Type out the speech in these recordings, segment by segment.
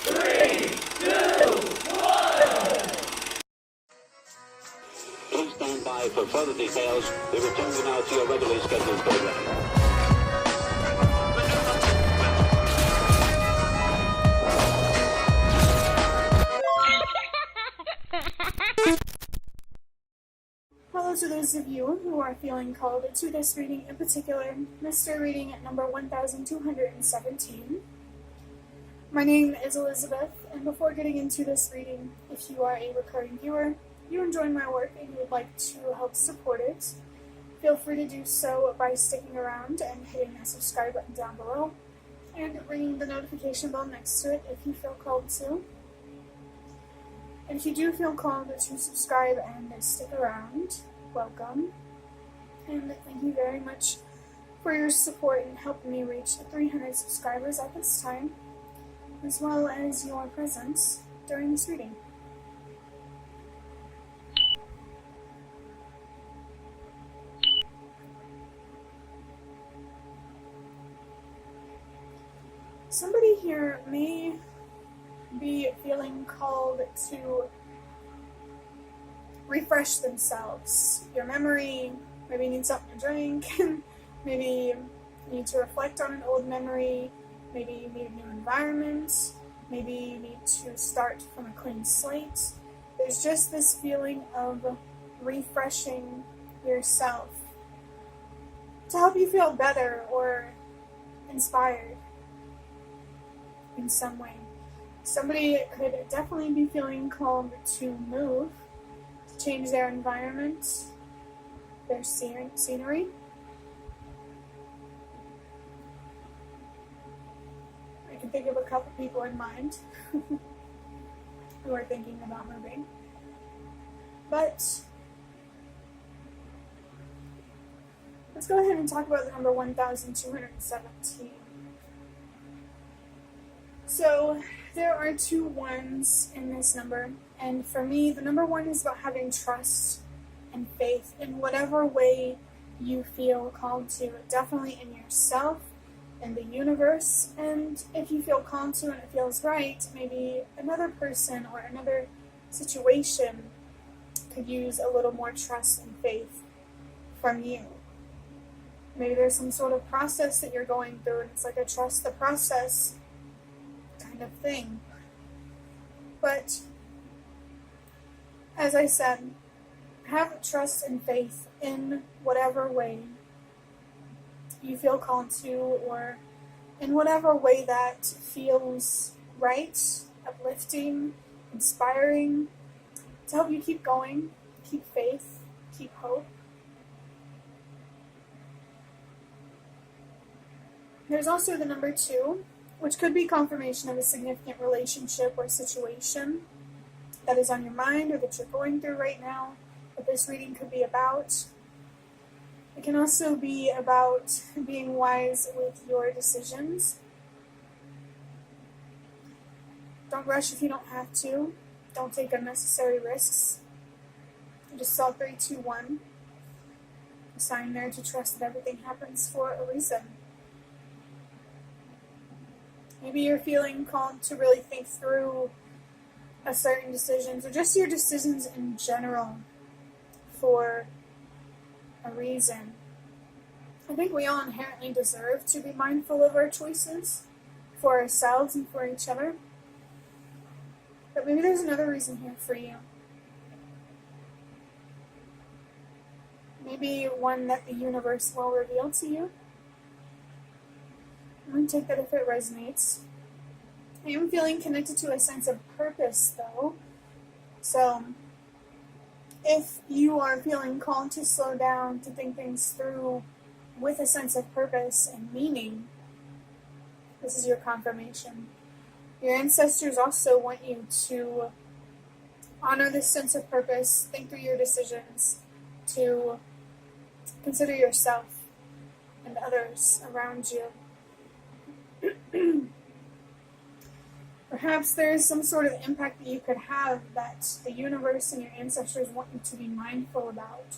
3, 2, 1. Please stand by for further details. We return you now to your regularly scheduled program. Hello to those of you who are feeling called to this reading in particular, mystery reading at number 1217. My name is Elizabeth, and before getting into this reading, if you are a recurring viewer, you enjoy my work and you would like to help support it, feel free to do so by sticking around and hitting that subscribe button down below, and ringing the notification bell next to it if you feel called to. And if you do feel called to subscribe and stick around, welcome. And thank you very much for your support in helping me reach 300 subscribers at this time, as well as your presence during this reading. Somebody here may be feeling called to refresh themselves. Your memory, maybe you need something to drink, maybe you need to reflect on an old memory, maybe you need a new environment, maybe you need to start from a clean slate. There's just this feeling of refreshing yourself to help you feel better or inspired in some way. Somebody could definitely be feeling called to move, to change their environment, their scenery. I can think of a couple people in mind who are thinking about moving. But let's go ahead and talk about the number 1217. So there are two ones in this number, and for me, the number one is about having trust and faith in whatever way you feel called to, definitely in yourself, in the universe, and if you feel called to and it feels right, maybe another person or another situation could use a little more trust and faith from you. Maybe there's some sort of process that you're going through, and it's like a trust the process kind of thing. But as I said, have trust and faith in whatever way you feel called to, or in whatever way that feels right, uplifting, inspiring, to help you keep going, keep faith, keep hope. There's also the number 2, which could be confirmation of a significant relationship or situation that is on your mind or that you're going through right now, that this reading could be about. It can also be about being wise with your decisions. Don't rush if you don't have to. Don't take unnecessary risks. I just saw 3, 2, 1. A sign there to trust that everything happens for a reason. Maybe you're feeling called to really think through a certain decisions, or just your decisions in general, for a reason. I think we all inherently deserve to be mindful of our choices for ourselves and for each other. But maybe there's another reason here for you. Maybe one that the universe will reveal to you. I'm going to take that if it resonates. I am feeling connected to a sense of purpose, though. So, if you are feeling called to slow down, to think things through with a sense of purpose and meaning, this is your confirmation. Your ancestors also want you to honor this sense of purpose, think through your decisions, to consider yourself and others around you. Perhaps there is some sort of impact that you could have that the universe and your ancestors want you to be mindful about.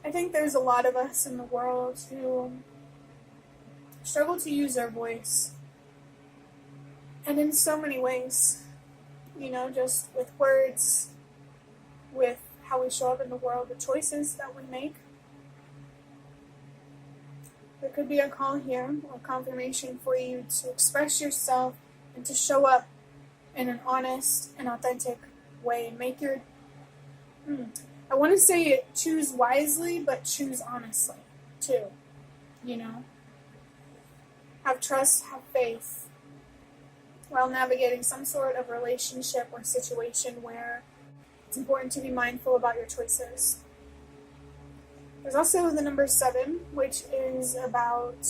I think there's a lot of us in the world who struggle to use our voice. And in so many ways, you know, just with words, with how we show up in the world, the choices that we make. There could be a call here, or confirmation for you to express yourself and to show up in an honest and authentic way. Make your, I want to say choose wisely, but choose honestly, too. You know? Have trust, have faith, while navigating some sort of relationship or situation where it's important to be mindful about your choices. There's also the number 7, which is about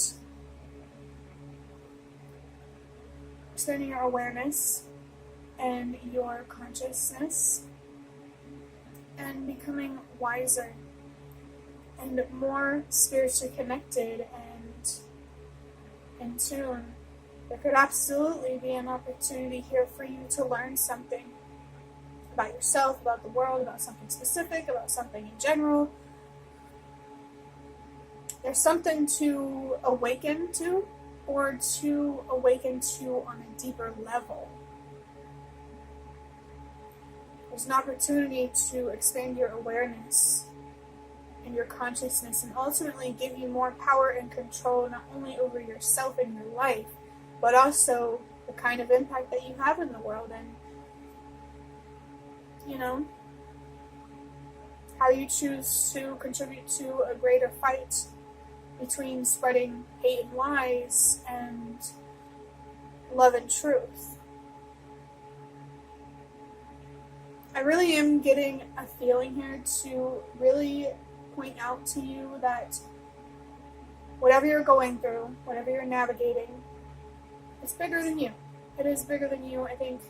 expanding your awareness and your consciousness and becoming wiser and more spiritually connected and in tune. There could absolutely be an opportunity here for you to learn something about yourself, about the world, about something specific, about something in general. There's something to awaken to, or to awaken to on a deeper level. There's an opportunity to expand your awareness and your consciousness and ultimately give you more power and control not only over yourself and your life, but also the kind of impact that you have in the world and, you know, how you choose to contribute to a greater fight between spreading hate and lies and love and truth. I really am getting a feeling here to really point out to you that whatever you're going through, whatever you're navigating, it's bigger than you. It is bigger than you. I think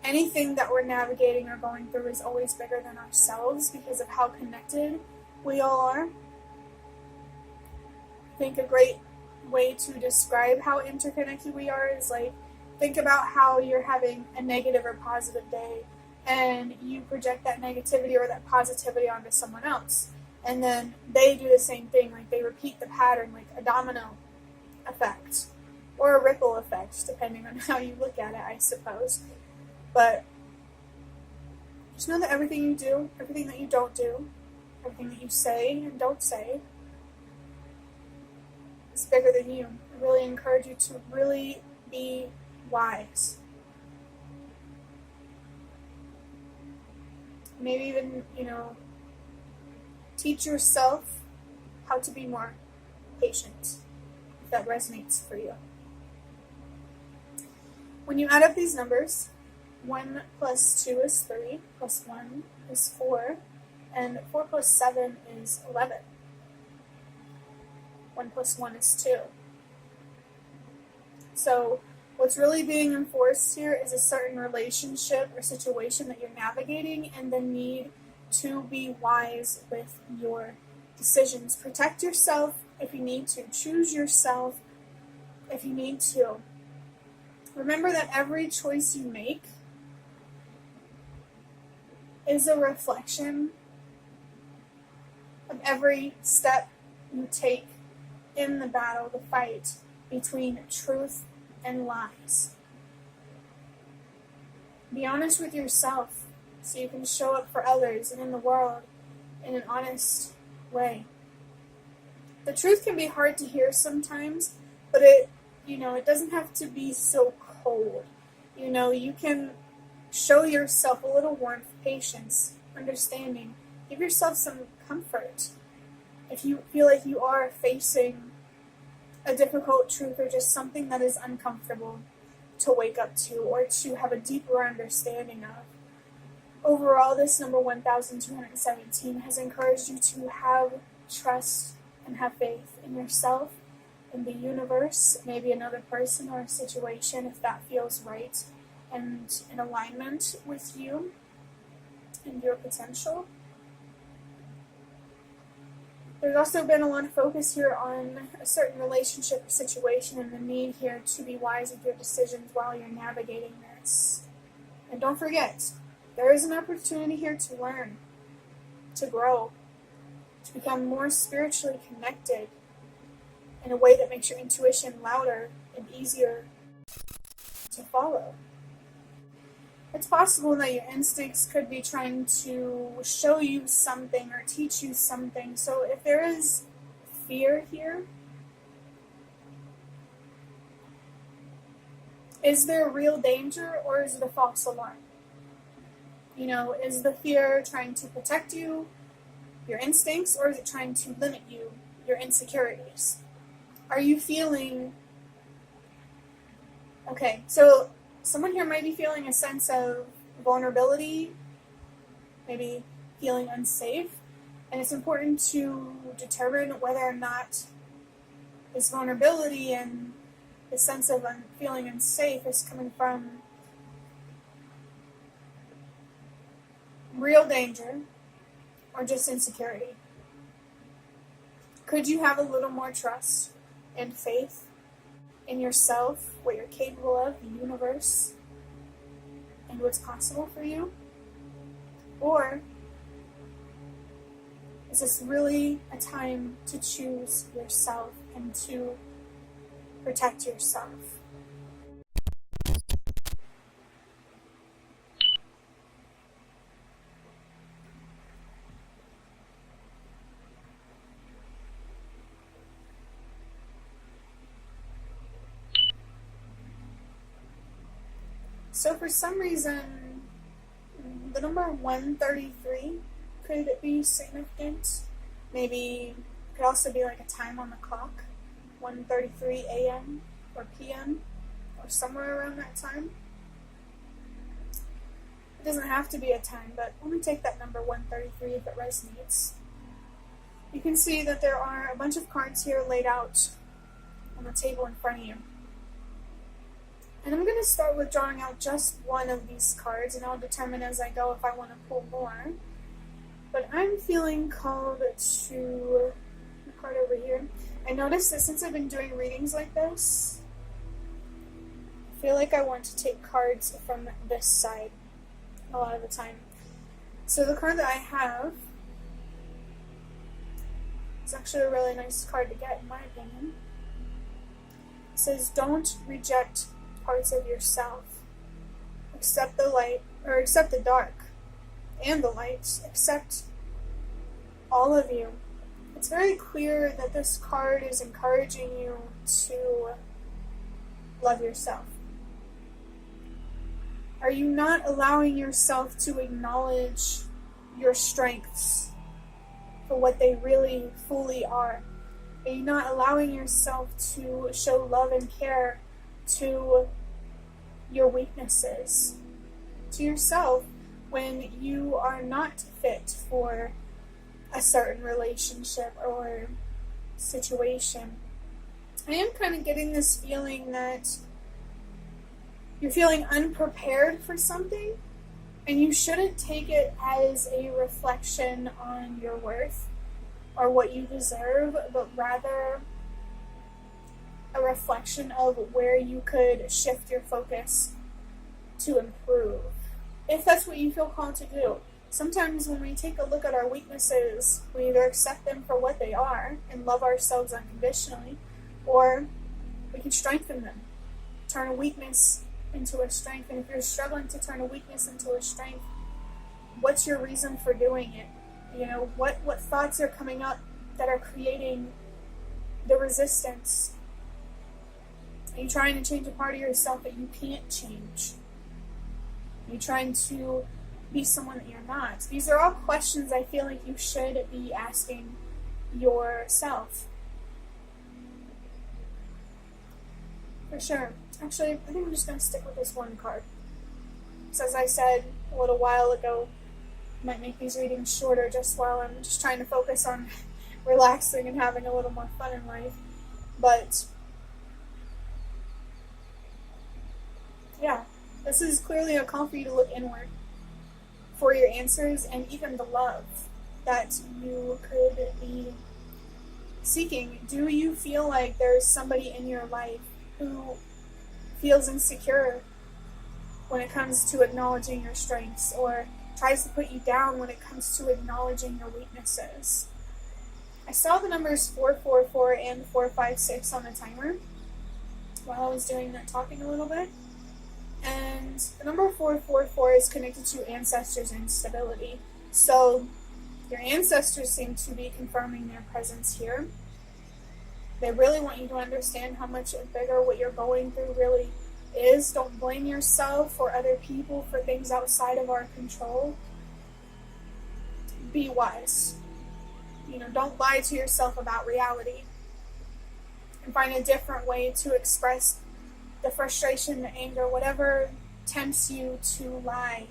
anything that we're navigating or going through is always bigger than ourselves because of how connected we all are. I think a great way to describe how interconnected we are is like, think about how you're having a negative or positive day and you project that negativity or that positivity onto someone else. And then they do the same thing, like they repeat the pattern, like a domino effect or a ripple effect, depending on how you look at it, I suppose. But just know that everything you do, everything that you don't do, everything that you say and don't say is bigger than you. I really encourage you to really be wise. Maybe even, you know, teach yourself how to be more patient, if that resonates for you. When you add up these numbers, 1 plus 2 is 3, plus 1 is 4, and 4 plus 7 is 11. 1 plus 1 is 2. So what's really being enforced here is a certain relationship or situation that you're navigating and the need to be wise with your decisions. Protect yourself if you need to. Choose yourself if you need to. Remember that every choice you make is a reflection of every step you take in the battle, the fight between truth and lies. Be honest with yourself so you can show up for others and in the world in an honest way. The truth can be hard to hear sometimes, but it doesn't have to be so cold. You can show yourself a little warmth, patience, understanding. Give yourself some comfort. If you feel like you are facing a difficult truth or just something that is uncomfortable to wake up to or to have a deeper understanding of. Overall, this number 1217 has encouraged you to have trust and have faith in yourself, in the universe, maybe another person or a situation if that feels right and in alignment with you and your potential. There's also been a lot of focus here on a certain relationship or situation and the need here to be wise with your decisions while you're navigating this. And don't forget, there is an opportunity here to learn, to grow, to become more spiritually connected in a way that makes your intuition louder and easier to follow. It's possible that your instincts could be trying to show you something or teach you something. So if there is fear here, is there real danger or is it a false alarm? You know, is the fear trying to protect you, your instincts, or is it trying to limit you, your insecurities? Are you feeling... Okay, so someone here might be feeling a sense of vulnerability, maybe feeling unsafe, and it's important to determine whether or not this vulnerability and the sense of feeling unsafe is coming from real danger or just insecurity. Could you have a little more trust and faith in yourself, what you're capable of, the universe, and what's possible for you? Or is this really a time to choose yourself and to protect yourself? So for some reason, the number 133 could be significant. Maybe it could also be like a time on the clock, 1:33 a.m. or p.m. or somewhere around that time. It doesn't have to be a time, but let me take that number 133 if it resonates. You can see that there are a bunch of cards here laid out on the table in front of you. And I'm going to start with drawing out just one of these cards, and I'll determine as I go if I want to pull more. But I'm feeling called to the card over here. I noticed that since I've been doing readings like this, I feel like I want to take cards from this side a lot of the time. So the card that I have is actually a really nice card to get, in my opinion. It says, "Don't reject parts of yourself. Accept the light, or accept the dark and the light. Accept all of you." It's very clear that this card is encouraging you to love yourself. Are you not allowing yourself to acknowledge your strengths for what they really fully are? Are you not allowing yourself to show love and care to your weaknesses, to yourself, when you are not fit for a certain relationship or situation? I am kind of getting this feeling that you're feeling unprepared for something, and you shouldn't take it as a reflection on your worth or what you deserve, but rather a reflection of where you could shift your focus to improve, if that's what you feel called to do. Sometimes when we take a look at our weaknesses, we either accept them for what they are and love ourselves unconditionally, or we can strengthen them, turn a weakness into a strength. And if you're struggling to turn a weakness into a strength, what's your reason for doing it? You know, what thoughts are coming up that are creating the resistance? Are you trying to change a part of yourself that you can't change? Are you trying to be someone that you're not? These are all questions I feel like you should be asking yourself. For sure. Actually, I think I'm just going to stick with this one card. So as I said a little while ago, I might make these readings shorter just while I'm just trying to focus on relaxing and having a little more fun in life. But yeah, this is clearly a call for you to look inward for your answers and even the love that you could be seeking. Do you feel like there's somebody in your life who feels insecure when it comes to acknowledging your strengths, or tries to put you down when it comes to acknowledging your weaknesses? I saw the numbers 444 and 456 on the timer while I was doing that talking a little bit. And the number 444 is connected to ancestors and stability. So your ancestors seem to be confirming their presence here. They really want you to understand how much bigger what you're going through really is. Don't blame yourself or other people for things outside of our control. Be wise. Don't lie to yourself about reality. And find a different way to express the frustration, the anger, whatever tempts you to lie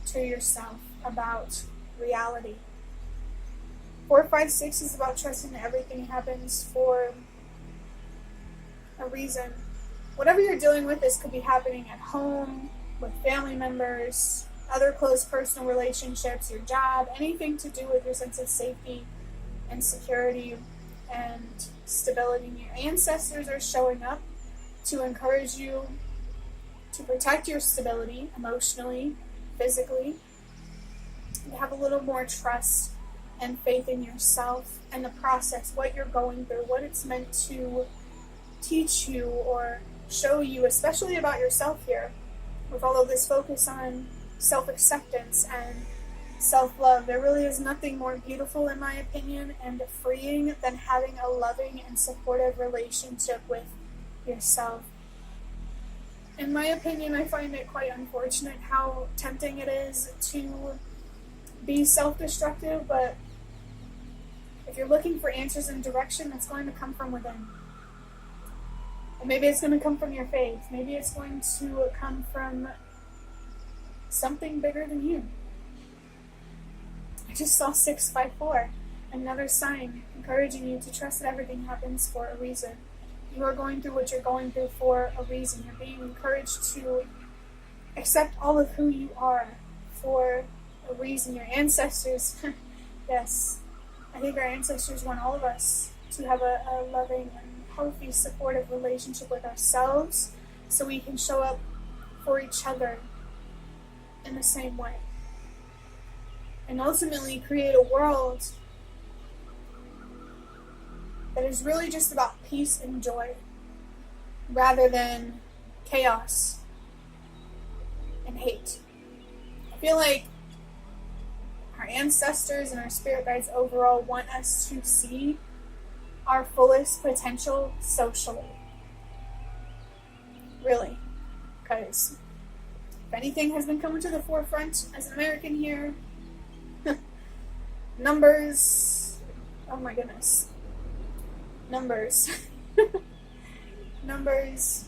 to yourself about reality. 456 is about trusting that everything happens for a reason. Whatever you're dealing with, this could be happening at home, with family members, other close personal relationships, your job, anything to do with your sense of safety and security and stability. Your ancestors are showing up to encourage you to protect your stability emotionally, physically, and to have a little more trust and faith in yourself and the process, what you're going through, what it's meant to teach you or show you, especially about yourself here, with all of this focus on self-acceptance and self-love. There really is nothing more beautiful, in my opinion, and freeing than having a loving and supportive relationship with yourself. In my opinion, I find it quite unfortunate how tempting it is to be self-destructive, but if you're looking for answers and direction, it's going to come from within. And maybe it's going to come from your faith. Maybe it's going to come from something bigger than you. I just saw 654, another sign encouraging you to trust that everything happens for a reason. You are going through what you're going through for a reason. You're being encouraged to accept all of who you are for a reason. Your ancestors, yes, I think our ancestors want all of us to have a loving and healthy, supportive relationship with ourselves so we can show up for each other in the same way. And ultimately create a world that is really just about peace and joy rather than chaos and hate. I feel like our ancestors and our spirit guides overall want us to see our fullest potential socially. Really. Because if anything has been coming to the forefront as an American here, numbers, oh my goodness. Numbers. Numbers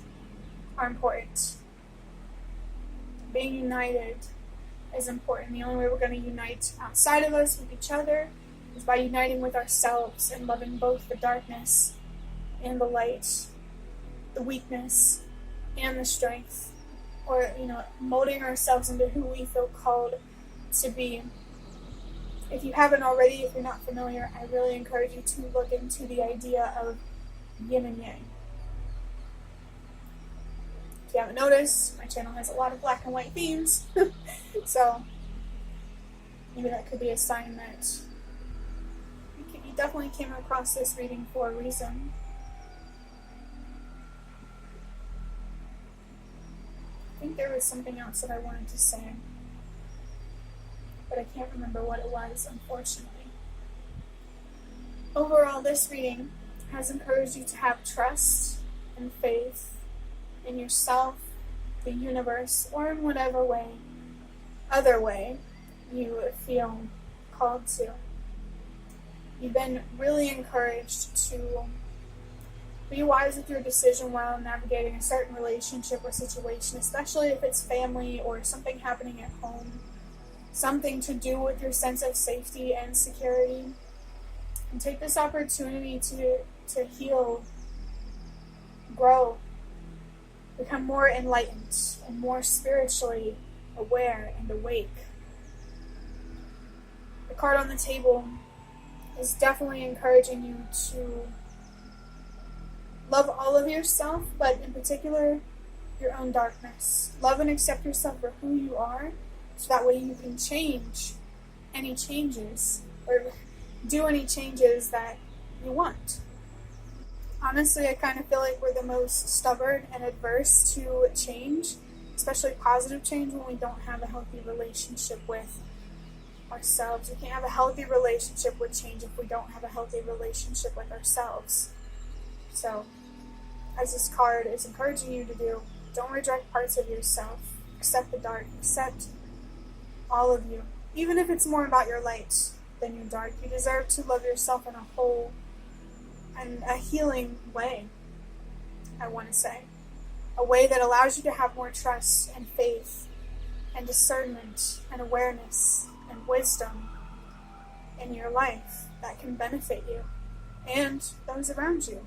are important. Being united is important. The only way we're going to unite outside of us with each other is by uniting with ourselves and loving both the darkness and the light, the weakness and the strength, or molding ourselves into who we feel called to be. If you haven't already, if you're not familiar, I really encourage you to look into the idea of yin and yang. If you haven't noticed, my channel has a lot of black and white themes, so maybe that could be a sign that you definitely came across this reading for a reason. I think there was something else that I wanted to say, but I can't remember what it was, unfortunately. Overall, this reading has encouraged you to have trust and faith in yourself, the universe, or in whatever other way you feel called to. You've been really encouraged to be wise with your decision while navigating a certain relationship or situation, especially if it's family or something happening at home, something to do with your sense of safety and security. And take this opportunity to heal, grow, become more enlightened and more spiritually aware and awake. The card on the table is definitely encouraging you to love all of yourself, but in particular, your own darkness. Love and accept yourself for who you are, so that way you can change any changes, or do any changes that you want. Honestly, I kind of feel like we're the most stubborn and adverse to change, especially positive change, when we don't have a healthy relationship with ourselves. We can't have a healthy relationship with change if we don't have a healthy relationship with ourselves. So, as this card is encouraging you to do, don't reject parts of yourself. Accept the dark. Accept all of you. Even if it's more about your light than your dark. You deserve to love yourself in a whole and a healing way, I want to say. A way that allows you to have more trust and faith and discernment and awareness and wisdom in your life that can benefit you and those around you.